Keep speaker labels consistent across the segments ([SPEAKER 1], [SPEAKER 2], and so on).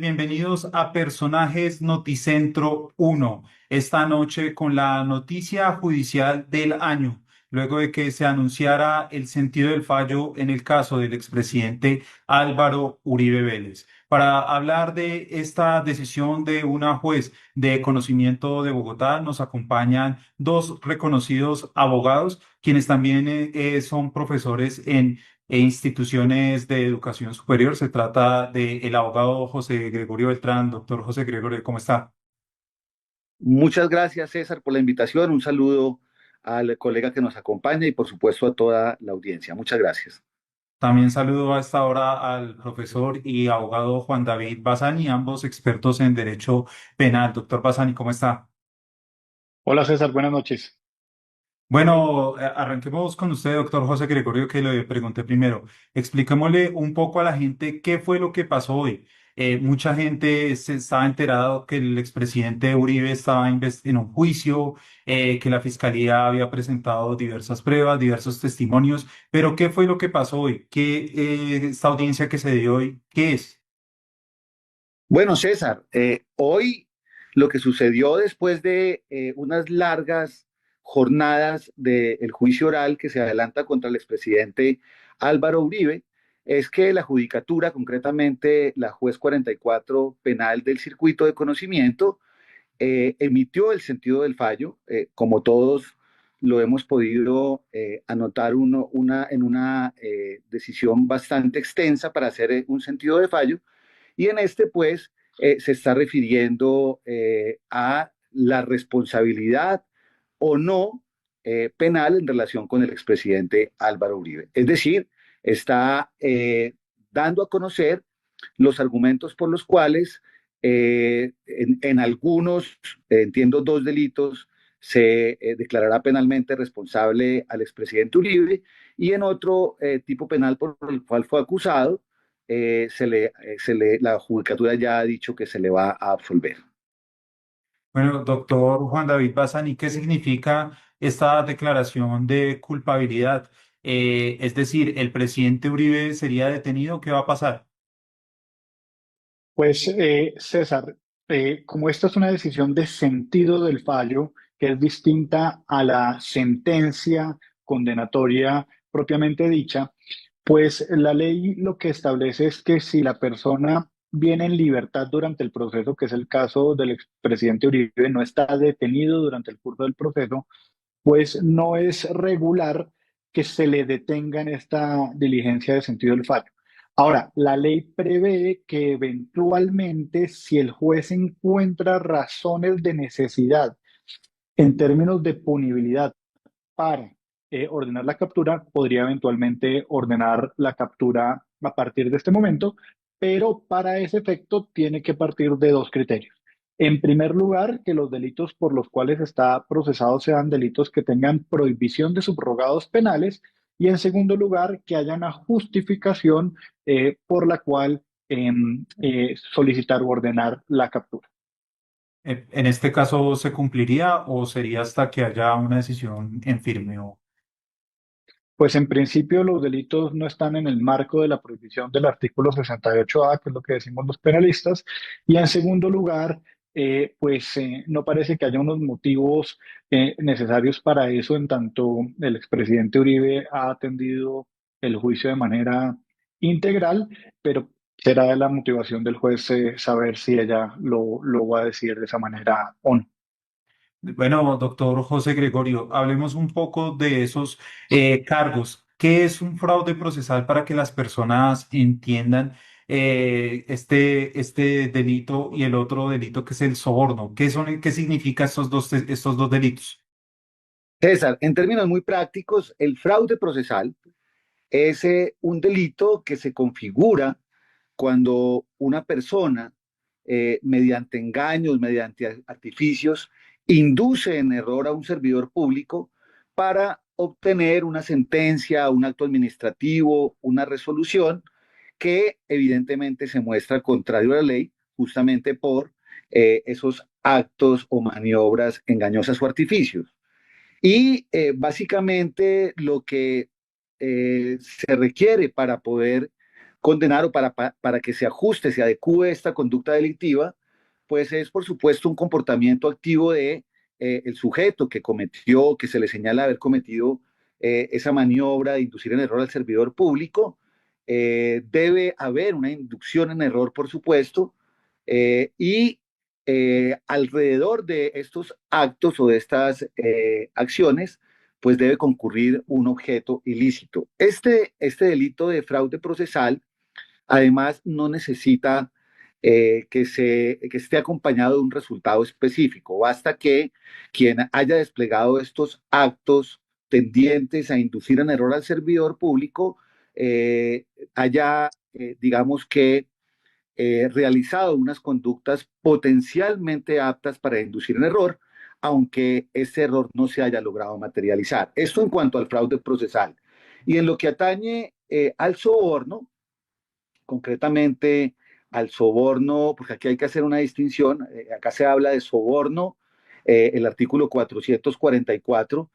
[SPEAKER 1] bienvenidos a Personajes Noticentro 1. Esta noche con la noticia judicial del año, luego de que se anunciara el sentido del fallo en el caso del expresidente Álvaro Uribe Vélez. Para hablar de esta decisión de una juez de conocimiento de Bogotá, nos acompañan dos reconocidos abogados, quienes también son profesores en instituciones de educación superior. Se trata del abogado José Gregorio Beltrán. Doctor José Gregorio, ¿cómo está?
[SPEAKER 2] Muchas gracias, César, por la invitación. Un saludo al colega que nos acompaña y, por supuesto, a toda la audiencia. Muchas gracias.
[SPEAKER 1] También saludo a esta hora al profesor y abogado Juan David Bassani, ambos expertos en derecho penal. Doctor Bassani, ¿cómo está?
[SPEAKER 3] Hola César, buenas noches.
[SPEAKER 1] Bueno, arranquemos con usted, doctor José Gregorio, que le pregunté primero. Expliquémosle un poco a la gente qué fue lo que pasó hoy. Mucha gente se estaba enterada que el expresidente Uribe estaba en un juicio, que la fiscalía había presentado diversas pruebas, diversos testimonios, pero ¿qué fue lo que pasó hoy? Esta audiencia que se dio hoy, ¿qué es?
[SPEAKER 2] Bueno, César, hoy lo que sucedió después de unas largas jornadas del juicio oral que se adelanta contra el expresidente Álvaro Uribe es que la judicatura, concretamente la juez 44 penal del circuito de conocimiento, emitió el sentido del fallo, como todos lo hemos podido anotar en una decisión bastante extensa para hacer un sentido de fallo, y en este pues se está refiriendo a la responsabilidad o no penal en relación con el expresidente Álvaro Uribe. Es decir, está dando a conocer los argumentos por los cuales en algunos, entiendo dos delitos, se declarará penalmente responsable al expresidente Uribe, y en otro tipo penal por el cual fue acusado, la judicatura ya ha dicho que se le va a absolver.
[SPEAKER 1] Bueno, doctor Juan David Bassani, ¿qué significa esta declaración de culpabilidad? Es decir, ¿el presidente Uribe sería detenido? ¿Qué va a pasar?
[SPEAKER 3] Pues César, como esta es una decisión de sentido del fallo, que es distinta a la sentencia condenatoria propiamente dicha, pues la ley lo que establece es que si la persona viene en libertad durante el proceso, que es el caso del expresidente Uribe, no está detenido durante el curso del proceso, pues no es regular que se le detenga en esta diligencia de sentido del fallo. Ahora, la ley prevé que eventualmente, si el juez encuentra razones de necesidad en términos de punibilidad para ordenar la captura, podría eventualmente ordenar la captura a partir de este momento, pero para ese efecto tiene que partir de dos criterios. En primer lugar, que los delitos por los cuales está procesado sean delitos que tengan prohibición de subrogados penales, y en segundo lugar, que haya una justificación por la cual solicitar o ordenar la captura.
[SPEAKER 1] ¿En este caso se cumpliría o sería hasta que haya una decisión en firme?
[SPEAKER 3] Pues en principio los delitos no están en el marco de la prohibición del artículo 68A, que es lo que decimos los penalistas. Y en segundo lugar, no parece que haya unos motivos necesarios para eso, en tanto el expresidente Uribe ha atendido el juicio de manera integral, pero será de la motivación del juez saber si ella lo va a decir de esa manera o no.
[SPEAKER 1] Bueno, doctor José Gregorio, hablemos un poco de esos cargos. ¿Qué es un fraude procesal para que las personas entiendan este delito y el otro delito que es el soborno? ¿Qué significa estos dos delitos?
[SPEAKER 2] César, en términos muy prácticos, el fraude procesal es un delito que se configura cuando una persona, mediante engaños, mediante artificios, induce en error a un servidor público para obtener una sentencia, un acto administrativo, una resolución que evidentemente se muestra contrario a la ley, justamente por esos actos o maniobras engañosas o artificios. Y básicamente lo que se requiere para poder condenar o para que se ajuste, se adecue esta conducta delictiva, pues es por supuesto un comportamiento activo de el sujeto que cometió, que se le señala haber cometido esa maniobra de inducir en error al servidor público. Debe haber una inducción en error, por supuesto, y alrededor de estos actos o de estas acciones, pues debe concurrir un objeto ilícito. Este delito de fraude procesal, además, no necesita que esté acompañado de un resultado específico. Basta que quien haya desplegado estos actos tendientes a inducir en error al servidor público haya, digamos que, realizado unas conductas potencialmente aptas para inducir en error, aunque ese error no se haya logrado materializar. Esto en cuanto al fraude procesal. Y en lo que atañe al soborno, concretamente al soborno, porque aquí hay que hacer una distinción, acá se habla de soborno, el artículo 444,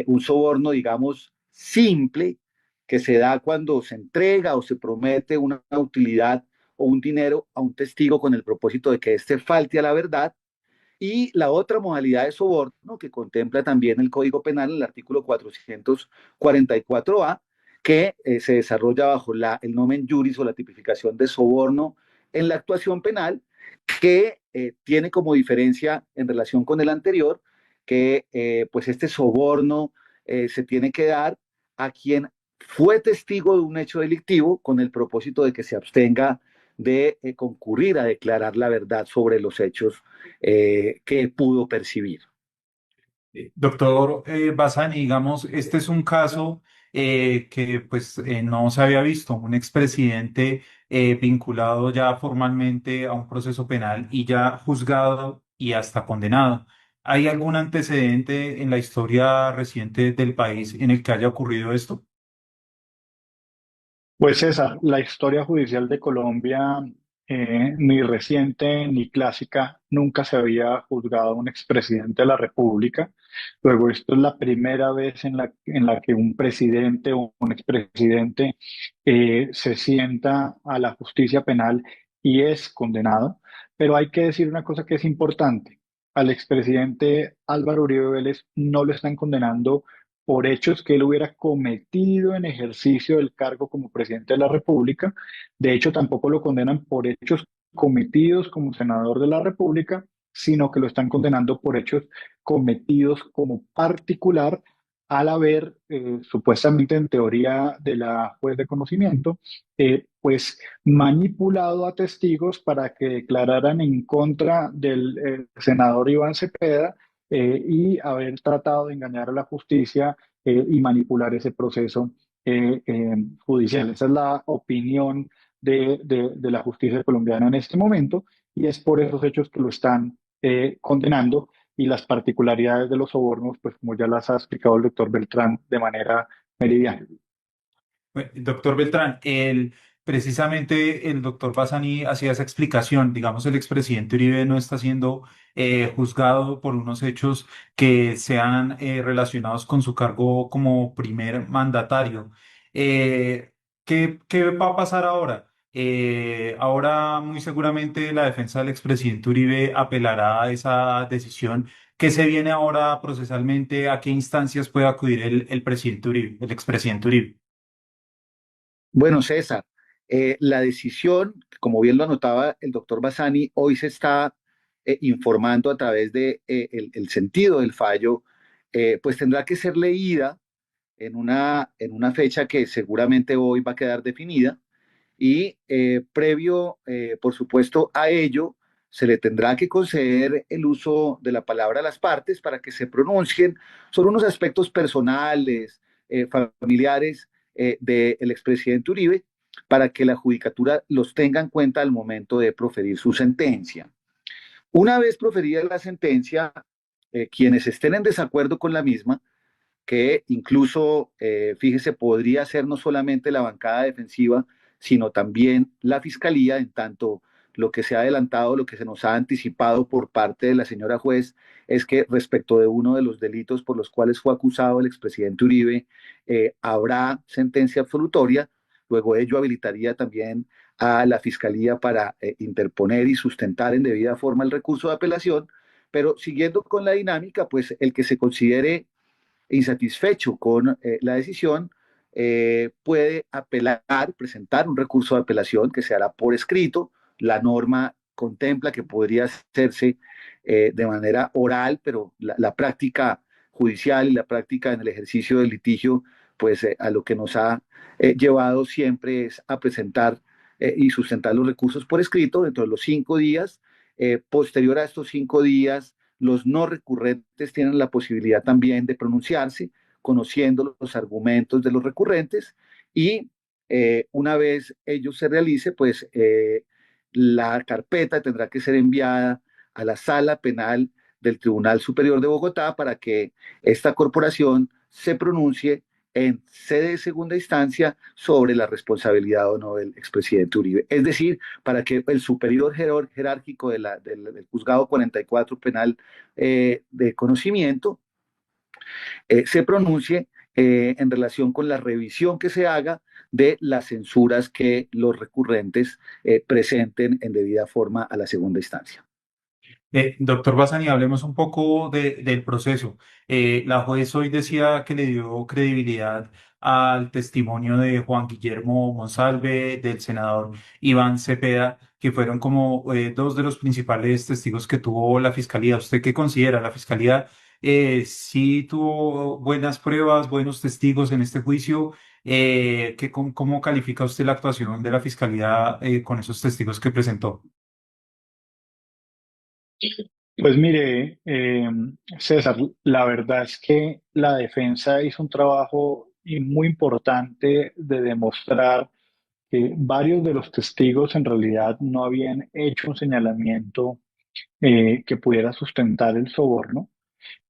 [SPEAKER 2] un soborno, digamos, simple, que se da cuando se entrega o se promete una utilidad o un dinero a un testigo con el propósito de que éste falte a la verdad, y la otra modalidad de soborno que contempla también el Código Penal, el artículo 444A, que se desarrolla bajo el nomen juris o la tipificación de soborno en la actuación penal, que tiene como diferencia en relación con el anterior que pues este soborno se tiene que dar a quien fue testigo de un hecho delictivo con el propósito de que se abstenga de concurrir a declarar la verdad sobre los hechos que pudo percibir.
[SPEAKER 1] Doctor Bassani, digamos, este es un caso que pues no se había visto, un expresidente vinculado ya formalmente a un proceso penal y ya juzgado y hasta condenado. ¿Hay algún antecedente en la historia reciente del país en el que haya ocurrido esto?
[SPEAKER 3] Pues esa, la historia judicial de Colombia, ni reciente ni clásica, nunca se había juzgado a un expresidente de la República. Luego, esto es la primera vez en la que un presidente o un expresidente se sienta a la justicia penal y es condenado. Pero hay que decir una cosa que es importante. Al expresidente Álvaro Uribe Vélez no lo están condenando por hechos que él hubiera cometido en ejercicio del cargo como presidente de la República. De hecho, tampoco lo condenan por hechos cometidos como senador de la República, sino que lo están condenando por hechos cometidos como particular al haber, supuestamente en teoría de la juez de conocimiento, pues manipulado a testigos para que declararan en contra del senador Iván Cepeda, y haber tratado de engañar a la justicia y manipular ese proceso judicial. Esa es la opinión de la justicia colombiana en este momento y es por esos hechos que lo están condenando y las particularidades de los sobornos, pues como ya las ha explicado el doctor Beltrán de manera meridiana.
[SPEAKER 1] Doctor Beltrán, precisamente el doctor Bassani hacía esa explicación. Digamos, el expresidente Uribe no está siendo juzgado por unos hechos que sean relacionados con su cargo como primer mandatario. Eh, ¿qué va a pasar ahora? Ahora, muy seguramente, la defensa del expresidente Uribe apelará a esa decisión. ¿Qué se viene ahora procesalmente? ¿A qué instancias puede acudir el presidente Uribe, el expresidente Uribe?
[SPEAKER 2] Bueno, César, la decisión, como bien lo anotaba el doctor Bassani, hoy se está informando a través de el sentido del fallo, pues tendrá que ser leída en una fecha que seguramente hoy va a quedar definida y previo, por supuesto, a ello, se le tendrá que conceder el uso de la palabra a las partes para que se pronuncien sobre unos aspectos personales, familiares del expresidente Uribe, para que la judicatura los tenga en cuenta al momento de proferir su sentencia. Una vez proferida la sentencia, quienes estén en desacuerdo con la misma, que incluso, fíjese, podría ser no solamente la bancada defensiva, sino también la fiscalía, en tanto lo que se ha adelantado, lo que se nos ha anticipado por parte de la señora juez, es que respecto de uno de los delitos por los cuales fue acusado el expresidente Uribe, habrá sentencia absolutoria, Luego ello habilitaría también a la Fiscalía para interponer y sustentar en debida forma el recurso de apelación, pero siguiendo con la dinámica, pues el que se considere insatisfecho con la decisión puede apelar, presentar un recurso de apelación que se hará por escrito. La norma contempla que podría hacerse de manera oral, pero la práctica judicial y la práctica en el ejercicio del litigio, pues a lo que nos ha llevado siempre es a presentar y sustentar los recursos por escrito dentro de los 5 días. Posterior a estos 5 días, los no recurrentes tienen la posibilidad también de pronunciarse, conociendo los argumentos de los recurrentes y una vez ello se realice, pues la carpeta tendrá que ser enviada a la sala penal del Tribunal Superior de Bogotá para que esta corporación se pronuncie en sede de segunda instancia sobre la responsabilidad o no del expresidente Uribe. Es decir, para que el superior jerárquico del juzgado 44 penal de conocimiento se pronuncie en relación con la revisión que se haga de las censuras que los recurrentes presenten en debida forma a la segunda instancia.
[SPEAKER 1] Doctor Bassani, hablemos un poco del proceso. La juez hoy decía que le dio credibilidad al testimonio de Juan Guillermo Monsalve, del senador Iván Cepeda, que fueron como dos de los principales testigos que tuvo la fiscalía. ¿Usted qué considera? ¿La fiscalía sí tuvo buenas pruebas, buenos testigos en este juicio? ¿Cómo califica usted la actuación de la fiscalía con esos testigos que presentó?
[SPEAKER 3] Pues mire, César, la verdad es que la defensa hizo un trabajo muy importante de demostrar que varios de los testigos en realidad no habían hecho un señalamiento que pudiera sustentar el soborno,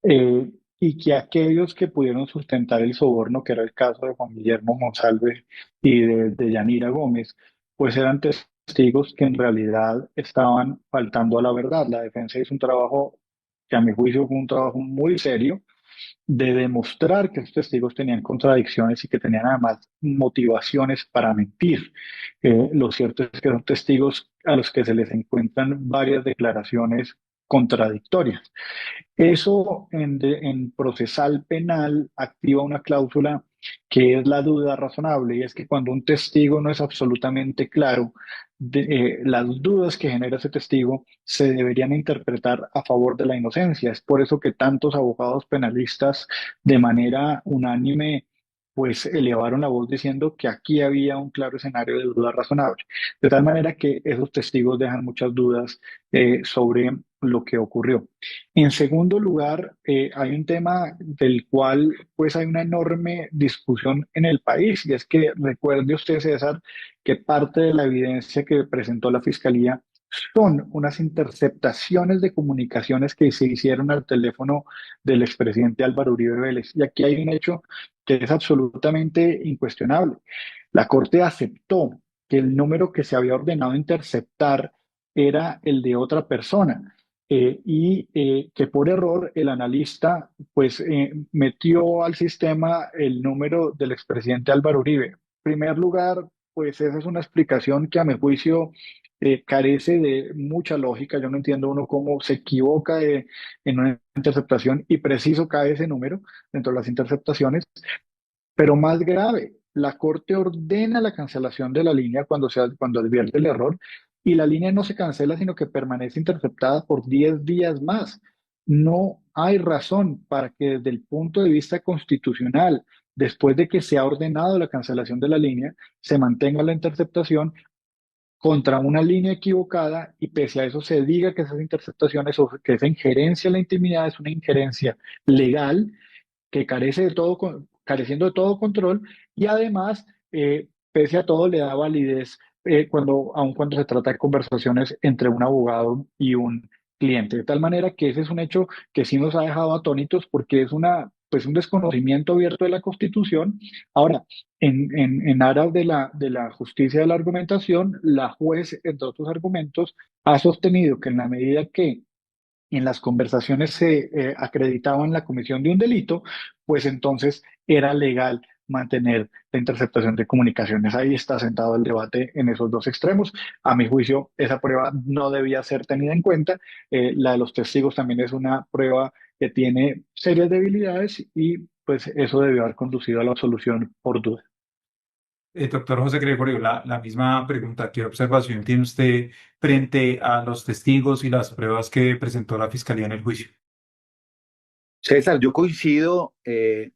[SPEAKER 3] eh, y que aquellos que pudieron sustentar el soborno, que era el caso de Juan Guillermo Monsalve y de Yanira Gómez, pues eran testigos que en realidad estaban faltando a la verdad. La defensa hizo un trabajo que a mi juicio fue un trabajo muy serio de demostrar que los testigos tenían contradicciones y que tenían además motivaciones para mentir. Lo cierto es que son testigos a los que se les encuentran varias declaraciones contradictorias. Eso en procesal penal activa una cláusula que es la duda razonable, y es que cuando un testigo no es absolutamente claro, las dudas que genera ese testigo se deberían interpretar a favor de la inocencia. Es por eso que tantos abogados penalistas de manera unánime pues elevaron la voz diciendo que aquí había un claro escenario de duda razonable. De tal manera que esos testigos dejan muchas dudas sobre lo que ocurrió. En segundo lugar, hay un tema del cual pues hay una enorme discusión en el país, y es que recuerde usted, César, que parte de la evidencia que presentó la Fiscalía son unas interceptaciones de comunicaciones que se hicieron al teléfono del expresidente Álvaro Uribe Vélez. Y aquí hay un hecho que es absolutamente incuestionable. La Corte aceptó que el número que se había ordenado interceptar era el de otra persona, que por error el analista pues metió al sistema el número del expresidente Álvaro Uribe. En primer lugar, pues esa es una explicación que a mi juicio carece de mucha lógica. Yo no entiendo uno cómo se equivoca en una interceptación y preciso cae ese número dentro de las interceptaciones. Pero más grave, la Corte ordena la cancelación de la línea cuando advierte el error, y la línea no se cancela, sino que permanece interceptada por 10 días más. No hay razón para que desde el punto de vista constitucional, después de que se ha ordenado la cancelación de la línea, se mantenga la interceptación contra una línea equivocada, y pese a eso se diga que esas interceptaciones o que esa injerencia en la intimidad es una injerencia legal que careciendo de todo control, y además, pese a todo, le da validez aun cuando se trata de conversaciones entre un abogado y un cliente. De tal manera que ese es un hecho que sí nos ha dejado atónitos, porque es pues un desconocimiento abierto de la Constitución. Ahora, en aras de la justicia de la argumentación, la juez, entre otros argumentos, ha sostenido que en la medida que en las conversaciones se acreditaban la comisión de un delito, pues entonces era legal mantener la interceptación de comunicaciones. Ahí está sentado el debate en esos dos extremos. A mi juicio, esa prueba no debía ser tenida en cuenta. La de los testigos también es una prueba que tiene serias debilidades y pues eso debió haber conducido a la absolución por duda.
[SPEAKER 1] Doctor José Gregorio, la misma pregunta, ¿qué observación tiene usted frente a los testigos y las pruebas que presentó la Fiscalía en el juicio?
[SPEAKER 2] César, yo coincido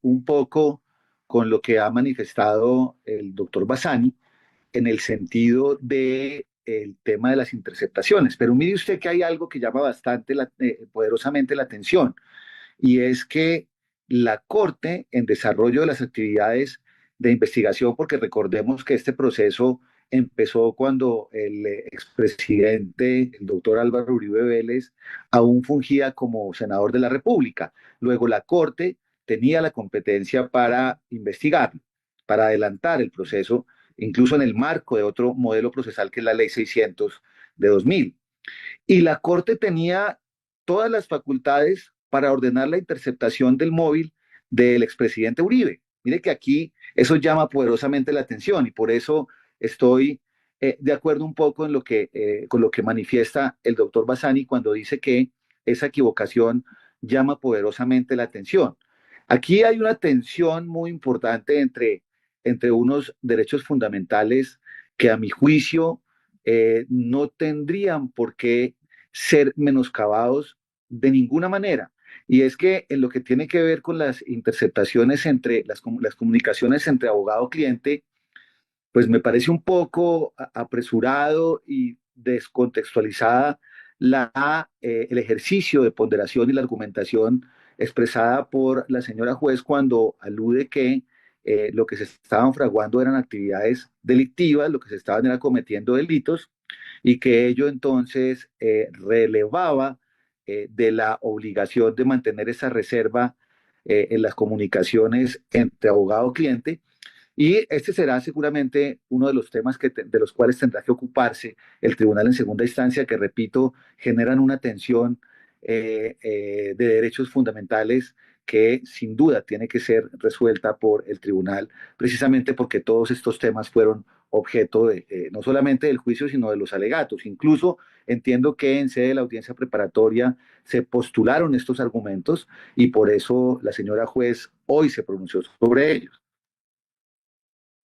[SPEAKER 2] un poco con lo que ha manifestado el doctor Bassani en el sentido de el tema de las interceptaciones, pero mire usted que hay algo que llama bastante poderosamente la atención, y es que la Corte, en desarrollo de las actividades de investigación, porque recordemos que este proceso empezó cuando el expresidente, el doctor Álvaro Uribe Vélez, aún fungía como senador de la República. Luego la Corte tenía la competencia para investigar, para adelantar el proceso, incluso en el marco de otro modelo procesal que es la Ley 600 de 2000. Y la Corte tenía todas las facultades para ordenar la interceptación del móvil del expresidente Uribe. Mire que aquí eso llama poderosamente la atención y por eso estoy de acuerdo un poco con lo que manifiesta el doctor Bassani cuando dice que esa equivocación llama poderosamente la atención. Aquí hay una tensión muy importante entre unos derechos fundamentales que a mi juicio no tendrían por qué ser menoscabados de ninguna manera. Y es que en lo que tiene que ver con las interceptaciones entre las comunicaciones entre abogado-cliente, pues me parece un poco apresurado y descontextualizada el ejercicio de ponderación y la argumentación expresada por la señora juez cuando alude que lo que se estaban fraguando eran actividades delictivas, lo que se estaban era cometiendo delitos y que ello entonces relevaba de la obligación de mantener esa reserva en las comunicaciones entre abogado-cliente. Y este será seguramente uno de los temas de los cuales tendrá que ocuparse el tribunal en segunda instancia, que repito, generan una tensión de derechos fundamentales que sin duda tiene que ser resuelta por el tribunal, precisamente porque todos estos temas fueron objeto de, no solamente del juicio, sino de los alegatos. Incluso entiendo que en sede de la audiencia preparatoria se postularon estos argumentos y por eso la señora juez hoy se pronunció sobre ellos.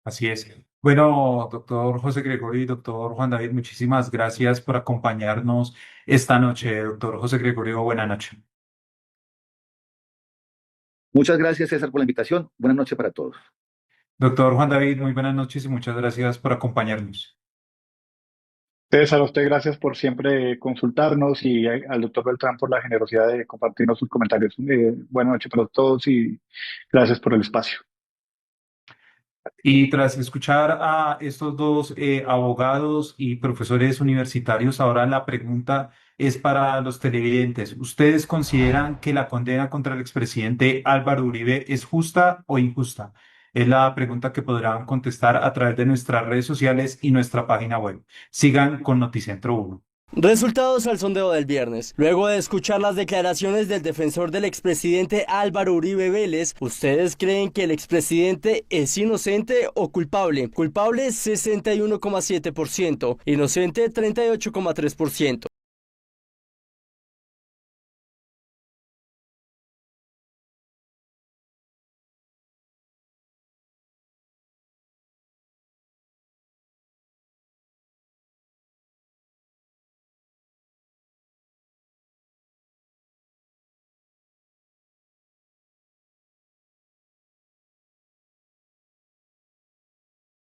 [SPEAKER 1] Así es. Bueno, doctor José Gregorio y doctor Juan David, muchísimas gracias por acompañarnos esta noche. Doctor José Gregorio, buena noche.
[SPEAKER 2] Muchas gracias, César, por la invitación. Buenas noches para todos.
[SPEAKER 1] Doctor Juan David, muy buenas noches y muchas gracias por acompañarnos.
[SPEAKER 3] César, a usted gracias por siempre consultarnos y al doctor Beltrán por la generosidad de compartirnos sus comentarios. Buenas noches para todos y gracias por el espacio.
[SPEAKER 1] Y tras escuchar a estos dos abogados y profesores universitarios, ahora la pregunta es para los televidentes. ¿Ustedes consideran que la condena contra el expresidente Álvaro Uribe es justa o injusta? Es la pregunta que podrán contestar a través de nuestras redes sociales y nuestra página web. Sigan con Noticentro 1.
[SPEAKER 4] Resultados al sondeo del viernes. Luego de escuchar las declaraciones del defensor del expresidente Álvaro Uribe Vélez, ¿ustedes creen que el expresidente es inocente o culpable? Culpable 61,7%, inocente 38,3%.